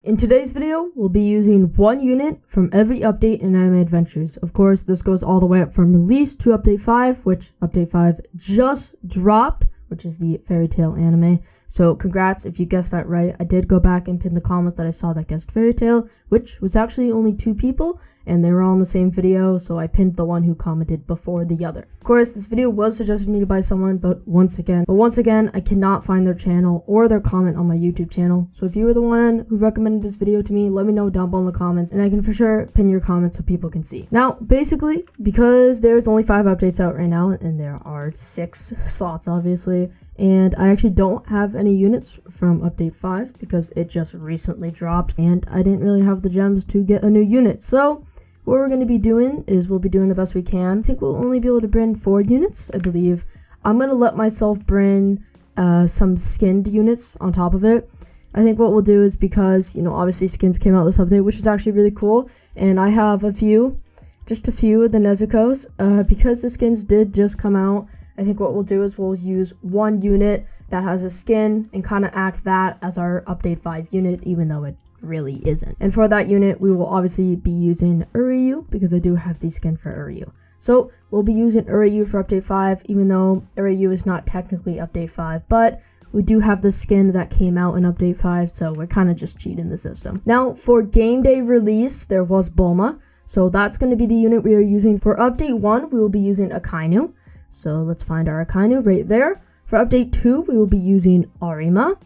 In today's video, we'll be using one unit from every update in Anime Adventures. Of course, this goes all the way up from release to Update 5, which Update 5 just dropped, which is the Fairy Tail anime. So congrats if you guessed that right. I did go back and pin the comments that I saw that guessed Fairy Tail, which was actually only 2 people, and they were all in the same video, so I pinned the one who commented before the other. Of course, this video was suggested to me by someone, but once again, I cannot find their channel or their comment on my YouTube channel. So if you were the one who recommended this video to me, let me know down below in the comments, and I can for sure pin your comment so people can see. Now, basically, because there's only 5 updates out right now, and there are 6 slots, obviously, and I actually don't have any units from Update 5 because it just recently dropped and I didn't really have the gems to get a new unit. So what we're going to be doing is we'll be doing the best we can. I think we'll only be able to bring 4 units, I believe. I'm going to let myself bring some skinned units on top of it. I think what we'll do is because, you know, obviously skins came out this update, which is actually really cool. And I have just a few of the Nezuko's. Because the skins did just come out, I think what we'll do is we'll use one unit that has a skin and kind of act that as our Update 5 unit, even though it really isn't. And for that unit, we will obviously be using Uryu because I do have the skin for Uryu. So we'll be using Uryu for Update 5, even though Uryu is not technically Update 5, but we do have the skin that came out in Update 5, so we're kind of just cheating the system. Now, for game day release, there was Bulma, so that's going to be the unit we are using. For Update 1, we will be using Akainu. So let's find our Akainu right there. For Update 2, we will be using Arima.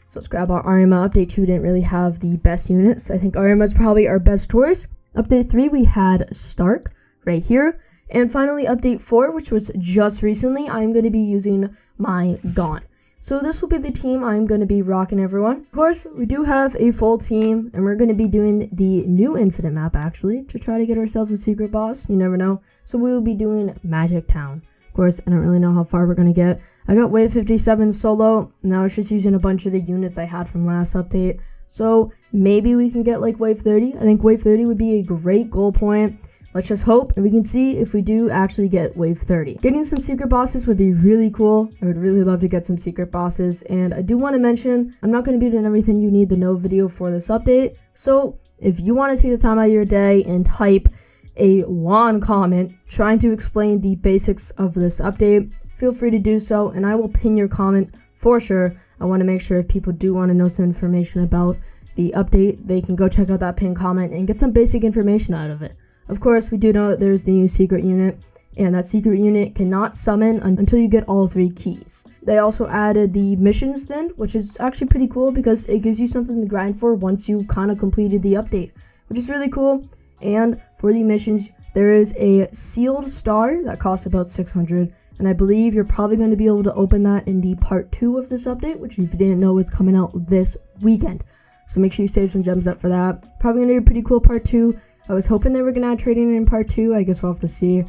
So let's grab our Arima. Update 2 didn't really have the best units. I think Arima is probably our best choice. Update 3, we had Stark right here. And finally, Update 4, which was just recently, I'm going to be using my Gaunt. So this will be the team I'm going to be rocking, everyone. Of course, we do have a full team, and we're going to be doing the new Infinite map, actually, to try to get ourselves a secret boss. You never know. So we will be doing Magic Town. Of course, I don't really know how far we're going to get. I got wave 57 solo. Now I was just using a bunch of the units I had from last update. So maybe we can get like wave 30. I think wave 30 would be a great goal point. Let's just hope and we can see if we do actually get wave 30. Getting some secret bosses would be really cool. I would really love to get some secret bosses. And I do want to mention, I'm not going to be doing everything you need to know video for this update. So if you want to take the time out of your day and type a long comment trying to explain the basics of this update, feel free to do so and I will pin your comment for sure. I want to make sure if people do want to know some information about the update, they can go check out that pinned comment and get some basic information out of it. Of course, we do know that there's the new secret unit, and that secret unit cannot summon until you get all 3 keys. They also added the missions then, which is actually pretty cool because it gives you something to grind for once you kind of completed the update, which is really cool. And for the missions, there is a sealed star that costs about 600, and I believe you're probably going to be able to open that in the part 2 of this update, which if you didn't know is coming out this weekend. So make sure you save some gems up for that. Probably going to be a pretty cool part 2. I was hoping they were going to add trading in part 2. I guess we'll have to see.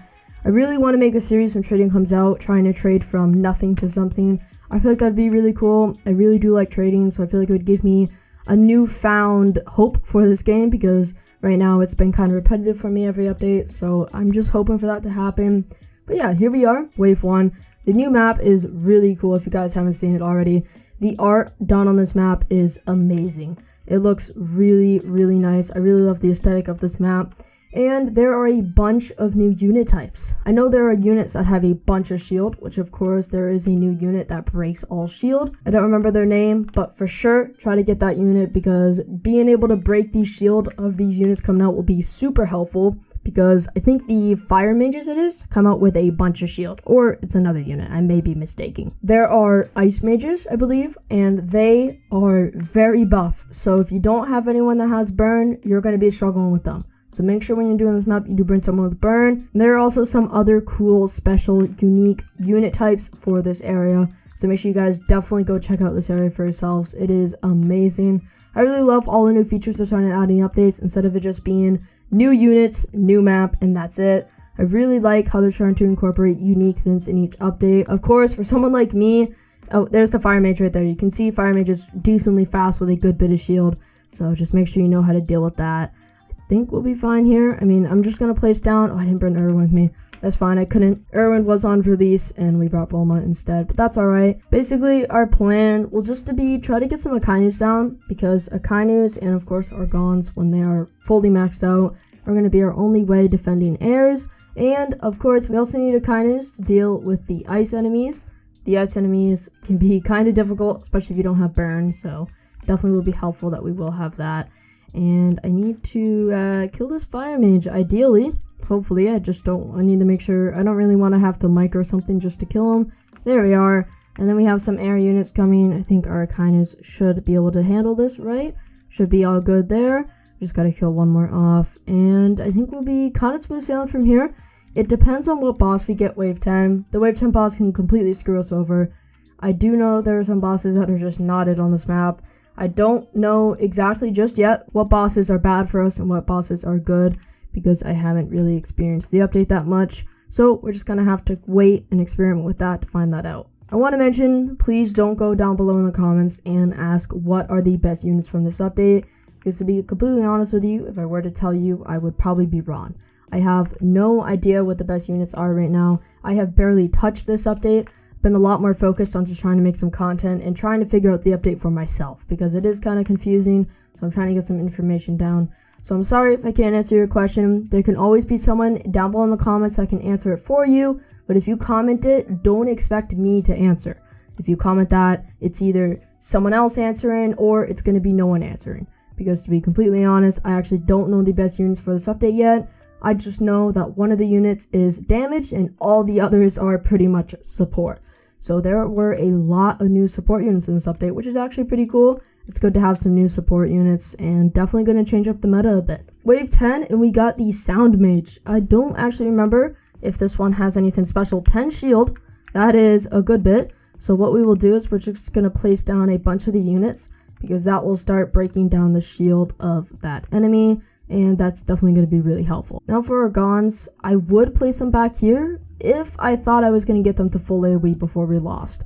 I really want to make a series when trading comes out, trying to trade from nothing to something. I feel like that'd be really cool. I really do like trading, so I feel like it would give me a newfound hope for this game because right now it's been kind of repetitive for me every update, so I'm just hoping for that to happen. But yeah, here we are, wave 1. The new map is really cool if you guys haven't seen it already. The art done on this map is amazing. It looks really, really nice. I really love the aesthetic of this map. And there are a bunch of new unit types. I know there are units that have a bunch of shield, which of course there is a new unit that breaks all shield. I don't remember their name, but for sure try to get that unit because being able to break the shield of these units coming out will be super helpful because I think the fire mages come out with a bunch of shield, or it's another unit, I may be mistaking. There are ice mages, I believe, and they are very buff. So if you don't have anyone that has burn, you're going to be struggling with them. So make sure when you're doing this map, you do bring someone with burn. There are also some other cool, special, unique unit types for this area. So make sure you guys definitely go check out this area for yourselves. It is amazing. I really love all the new features they're trying to add in updates instead of it just being new units, new map, and that's it. I really like how they're trying to incorporate unique things in each update. Of course, for someone like me, oh, there's the fire mage right there. You can see fire mage is decently fast with a good bit of shield. So just make sure you know how to deal with that. I think we'll be fine here. I mean, I'm just gonna place down. Oh, I didn't bring Irwin with me. That's fine, I couldn't. Irwin was on release and we brought Bulma instead, but that's alright. Basically, our plan will just to be try to get some Akainus down, because Akainus and of course Argons, when they are fully maxed out, are going to be our only way defending airs. And of course, we also need Akainus to deal with the ice enemies. The ice enemies can be kind of difficult, especially if you don't have burn, so definitely will be helpful that we will have that. And I need to kill this fire mage, ideally. Hopefully, I need to make sure, I don't really want to have to micro something just to kill him. There we are. And then we have some air units coming. I think our Akainus should be able to handle this, right? Should be all good there. Just gotta kill one more off. And I think we'll be kind of smooth sailing from here. It depends on what boss we get wave 10. The wave 10 boss can completely screw us over. I do know there are some bosses that are just knotted on this map. I don't know exactly just yet what bosses are bad for us and what bosses are good, because I haven't really experienced the update that much. So we're just gonna have to wait and experiment with that to find that out. I want to mention, please don't go down below in the comments and ask what are the best units from this update, because to be completely honest with you, if I were to tell you, I would probably be wrong. I have no idea what the best units are right now. I have barely touched this update. Been a lot more focused on just trying to make some content and trying to figure out the update for myself, because it is kind of confusing, so I'm trying to get some information down. So I'm sorry if I can't answer your question. There can always be someone down below in the comments that can answer it for you, but if you comment it, don't expect me to answer. If you comment that, it's either someone else answering or it's going to be no one answering, because to be completely honest, I actually don't know the best units for this update yet. I just know that one of the units is damage and all the others are pretty much support. So there were a lot of new support units in this update, which is actually pretty cool. It's good to have some new support units and definitely going to change up the meta a bit. Wave 10 and we got the Sound Mage. I don't actually remember if this one has anything special. 10 shield, that is a good bit. So what we will do is we're just going to place down a bunch of the units, because that will start breaking down the shield of that enemy, and that's definitely going to be really helpful. Now for our Gons, I would place them back here if I thought I was going to get them to full AoE before we lost.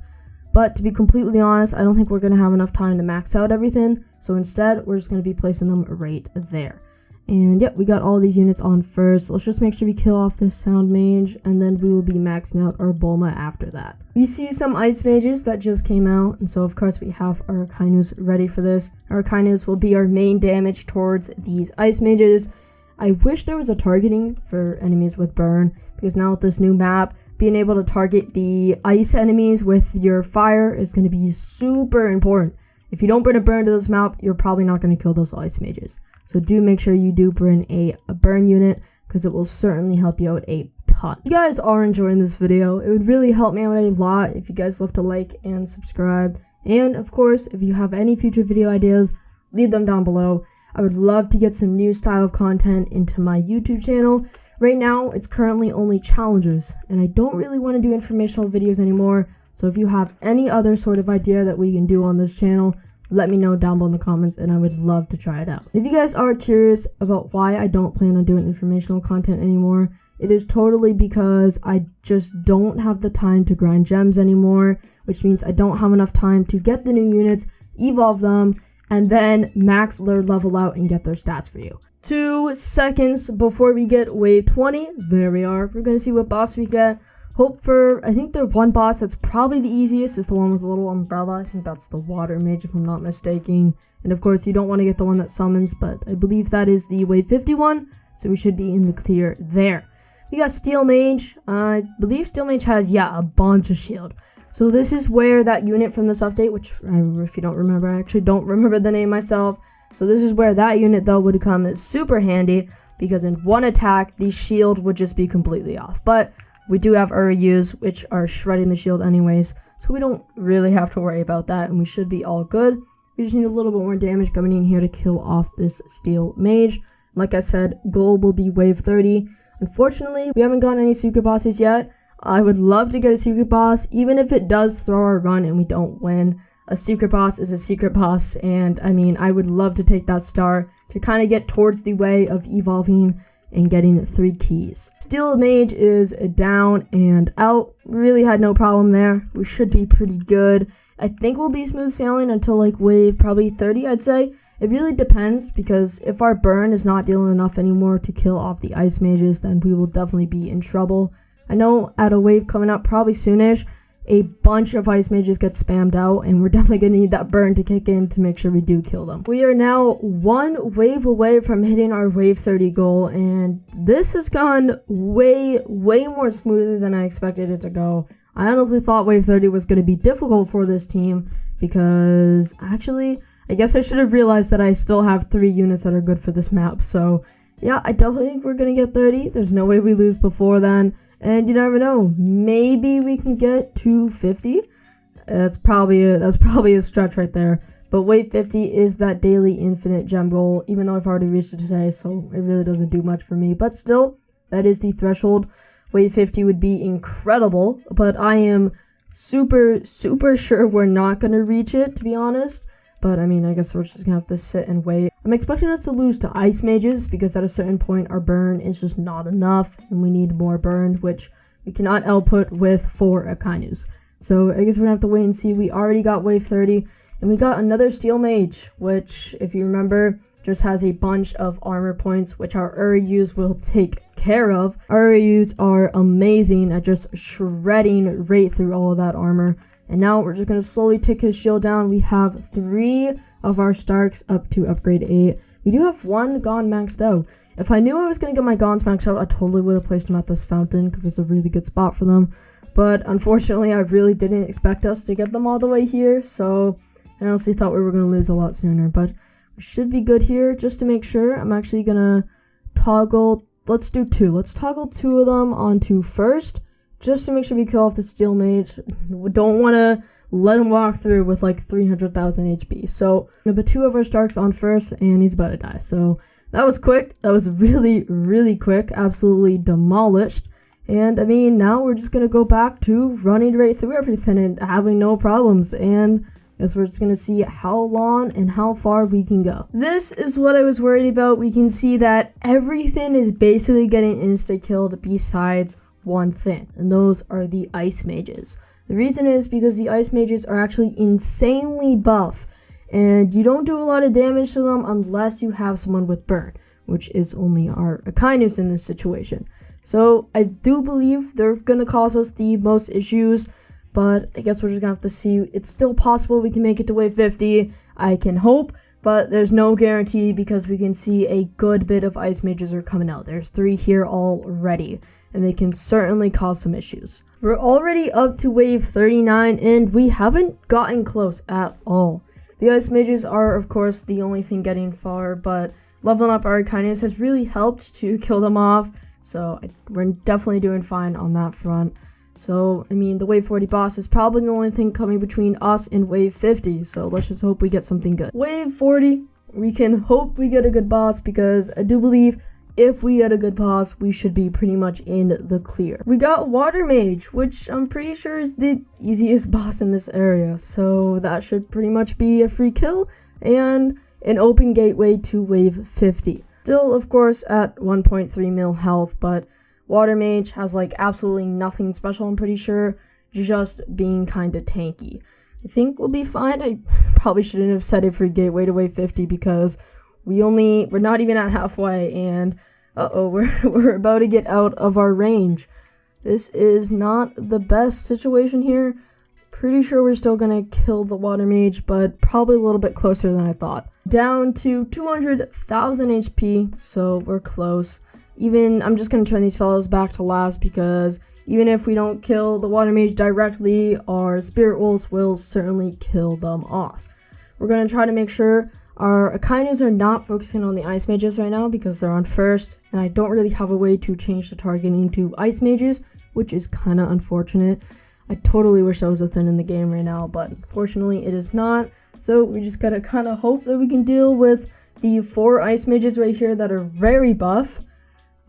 But to be completely honest, I don't think we're going to have enough time to max out everything, so instead we're just going to be placing them right there. And yep, we got all these units on first. Let's just make sure we kill off this Sound Mage, and then we will be maxing out our Bulma after that. We see some Ice Mages that just came out, and so of course we have our Akainus ready for this. Our Akainus will be our main damage towards these Ice Mages. I wish there was a targeting for enemies with burn, because now with this new map, being able to target the ice enemies with your fire is going to be super important. If you don't bring a burn to this map, you're probably not going to kill those Ice Mages. So do make sure you do bring a burn unit, because it will certainly help you out a ton. If you guys are enjoying this video, it would really help me out a lot if you guys left a like and subscribe. And of course, if you have any future video ideas, leave them down below. I would love to get some new style of content into my YouTube channel. Right now, it's currently only challenges, and I don't really want to do informational videos anymore. So if you have any other sort of idea that we can do on this channel, let me know down below in the comments, and I would love to try it out. If you guys are curious about why I don't plan on doing informational content anymore, it is totally because I just don't have the time to grind gems anymore, which means I don't have enough time to get the new units, evolve them, and then max their level out and get their stats for you. 2 seconds before we get wave 20. There we are. We're gonna see what boss we get. Hope for, I think the one boss that's probably the easiest is the one with the little umbrella. I think that's the Water Mage if I'm not mistaken. And of course you don't want to get the one that summons, but I believe that is the wave 51, so we should be in the clear there. We got Steel Mage. I believe Steel Mage has, yeah, a bunch of shield. So this is where that unit from this update, which if you don't remember, I actually don't remember the name myself. So this is where that unit though would come super handy, because in one attack, the shield would just be completely off. But we do have Uryus, which are shredding the shield anyways, so we don't really have to worry about that, and we should be all good. We just need a little bit more damage coming in here to kill off this Steel Mage. Like I said, goal will be wave 30. Unfortunately, we haven't gotten any secret bosses yet. I would love to get a secret boss, even if it does throw our run and we don't win. A secret boss is a secret boss, and I mean, I would love to take that star to kind of get towards the way of evolving and getting 3 keys. Steel Mage is down and out. Really had no problem there. We should be pretty good. I think we'll be smooth sailing until like wave probably 30, I'd say. It really depends, because if our burn is not dealing enough anymore to kill off the ice mages, then we will definitely be in trouble. I know at a wave coming up probably soonish, a bunch of ice mages get spammed out, and we're definitely going to need that burn to kick in to make sure we do kill them. We are now one wave away from hitting our wave 30 goal, and this has gone way more smoother than I expected it to go. I honestly thought wave 30 was going to be difficult for this team, because actually, I guess I should have realized that I still have 3 units that are good for this map. So yeah, I definitely think we're going to get 30. There's no way we lose before then. And you never know, maybe we can get to 50. That's probably a stretch right there. But wave 50 is that daily infinite gem goal, even though I've already reached it today, so it really doesn't do much for me. But still, that is the threshold. Wave 50 would be incredible, but I am super sure we're not going to reach it, to be honest. But I mean, I guess we're just gonna have to sit and wait. I'm expecting us to lose to ice mages, because at a certain point our burn is just not enough and we need more burn, which we cannot output with 4 Akainus. So I guess we're gonna have to wait and see. We already got wave 30 and we got another steel mage, which, if you remember, just has a bunch of armor points, which our Uryus will take care of. Our Uryus are amazing at just shredding right through all of that armor. And now we're just going to slowly take his shield down. We have 3 of our Starks up to upgrade 8. We do have 1 Gon maxed out. If I knew I was going to get my Gons maxed out, I totally would have placed them at this fountain, because it's a really good spot for them. But unfortunately, I really didn't expect us to get them all the way here. So I honestly thought we were going to lose a lot sooner. But we should be good here. Just to make sure, I'm actually going to toggle. Let's do 2. Let's toggle 2 of them onto first, just to make sure we kill off the steel mage. We don't want to let him walk through with like 300,000 HP. So I'm gonna put 2 of our Starks on first, and he's about to die. So that was quick. That was really quick. Absolutely demolished. And I mean, now we're just gonna go back to running right through everything and having no problems. And I guess we're just gonna see how long and how far we can go. This is what I was worried about. We can see that everything is basically getting insta-killed besides one thing, and those are the ice mages. The reason is because the ice mages are actually insanely buff, and you don't do a lot of damage to them unless you have someone with burn, which is only our Akainus in this situation. So I do believe they're gonna cause us the most issues, but I guess we're just gonna have to see. It's still possible we can make it to wave 50. I can hope, but there's no guarantee, because we can see a good bit of ice mages are coming out. There's 3 here already, and they can certainly cause some issues. We're already up to wave 39, and we haven't gotten close at all. The ice mages are, of course, the only thing getting far, but leveling up our Akainus has really helped to kill them off, so we're definitely doing fine on that front. So, I mean, the wave 40 boss is probably the only thing coming between us and wave 50, so let's just hope we get something good. Wave 40, we can hope we get a good boss, because I do believe if we get a good boss, we should be pretty much in the clear. We got Water Mage, which I'm pretty sure is the easiest boss in this area, so that should pretty much be a free kill and an open gateway to wave 50. Still, of course, at 1.3 mil health, but Water Mage has like absolutely nothing special, I'm pretty sure, just being kind of tanky. I think we'll be fine. I probably shouldn't have set a free gateway to wave 50, because we're not even at halfway, and we're about to get out of our range. This is not the best situation here. Pretty sure we're still gonna kill the Water Mage, but probably a little bit closer than I thought. Down to 200,000 HP, so we're close. I'm just gonna turn these fellows back to last, because even if we don't kill the Water Mage directly, our Spirit Wolves will certainly kill them off. We're gonna try to make sure our Akainus are not focusing on the Ice Mages right now, because they're on first, and I don't really have a way to change the targeting to Ice Mages, which is kind of unfortunate. I totally wish that was a thing in the game right now, but unfortunately it is not. So we just gotta kind of hope that we can deal with the 4 Ice Mages right here that are very buff.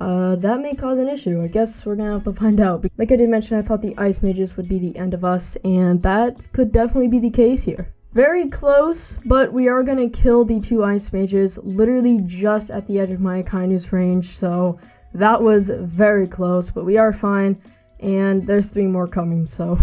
That may cause an issue. I guess we're gonna have to find out. Like I did mention, I thought the Ice Mages would be the end of us, and that could definitely be the case here. Very close, but we are gonna kill the 2 Ice Mages literally just at the edge of my Akainus range, so that was very close, but we are fine, and there's 3 more coming, so.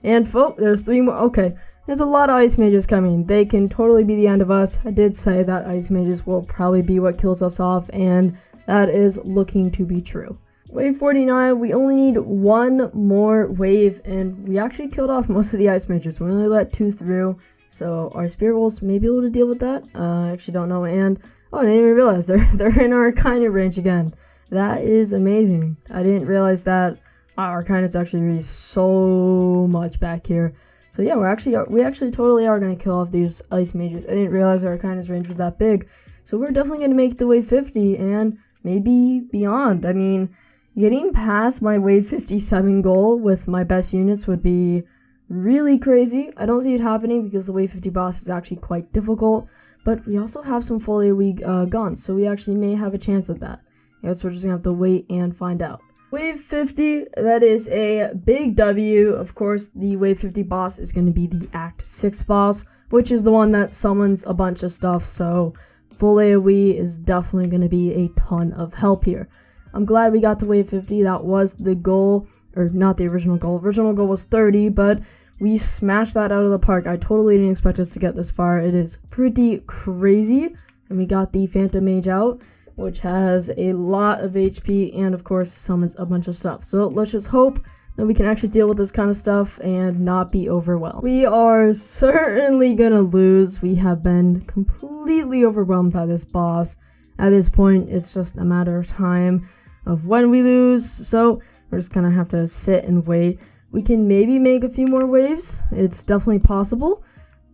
And there's 3 more. Okay, There's a lot of Ice Mages coming. They can totally be the end of us. I did say that Ice Mages will probably be what kills us off, and that is looking to be true. Wave 49, we only need one more wave, and we actually killed off most of the Ice Mages. We only let 2 through, so our Spirit Wolves may be able to deal with that. I actually don't know, and I didn't even realize they're in our Arcana range again. That is amazing. I didn't realize that our Arcana is actually really so much back here. So yeah, we actually totally are gonna kill off these Ice Mages. I didn't realize our Arcana's range was that big. So we're definitely gonna make it to wave 50 and maybe beyond. I mean, getting past my wave 57 goal with my best units would be really crazy. I don't see it happening because the wave 50 boss is actually quite difficult, but we also have some full AoE guns, so we actually may have a chance at that. I guess we're just gonna have to wait and find out. Wave 50, that is a big W. Of course, the wave 50 boss is going to be the Act 6 boss, which is the one that summons a bunch of stuff, so full AoE is definitely going to be a ton of help here. I'm glad we got to wave 50. That was the goal, or not the original goal. Original goal was 30, but we smashed that out of the park. I totally didn't expect us to get this far. It is pretty crazy, and we got the Phantom Mage out, which has a lot of HP and of course summons a bunch of stuff. So let's just hope that we can actually deal with this kind of stuff and not be overwhelmed. We are certainly gonna lose. We have been completely overwhelmed by this boss. At this point, it's just a matter of time of when we lose. So we're just gonna have to sit and wait. We can maybe make a few more waves. It's definitely possible.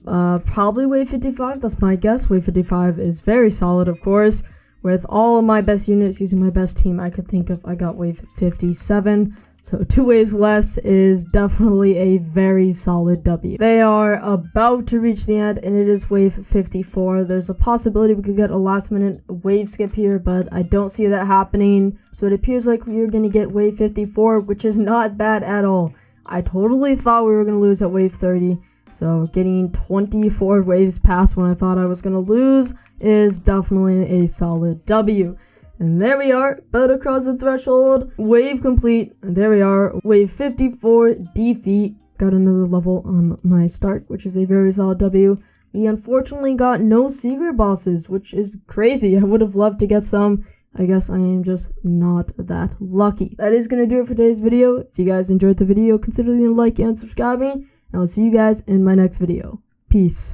Probably wave 55, that's my guess. Wave 55 is very solid, of course. With all of my best units using my best team I could think of, I got wave 57. So 2 waves less is definitely a very solid W. They are about to reach the end, and it is wave 54. There's a possibility we could get a last minute wave skip here, but I don't see that happening. So it appears like we are going to get wave 54, which is not bad at all. I totally thought we were going to lose at wave 30. So getting 24 waves past when I thought I was going to lose is definitely a solid W. And there we are, about to cross the threshold, wave complete, and there we are, wave 54, defeat. Got another level on my start, which is a very solid W. We unfortunately got no secret bosses, which is crazy. I would have loved to get some. I guess I am just not that lucky. That is going to do it for today's video. If you guys enjoyed the video, consider leaving a like and subscribing. And I'll see you guys in my next video. Peace.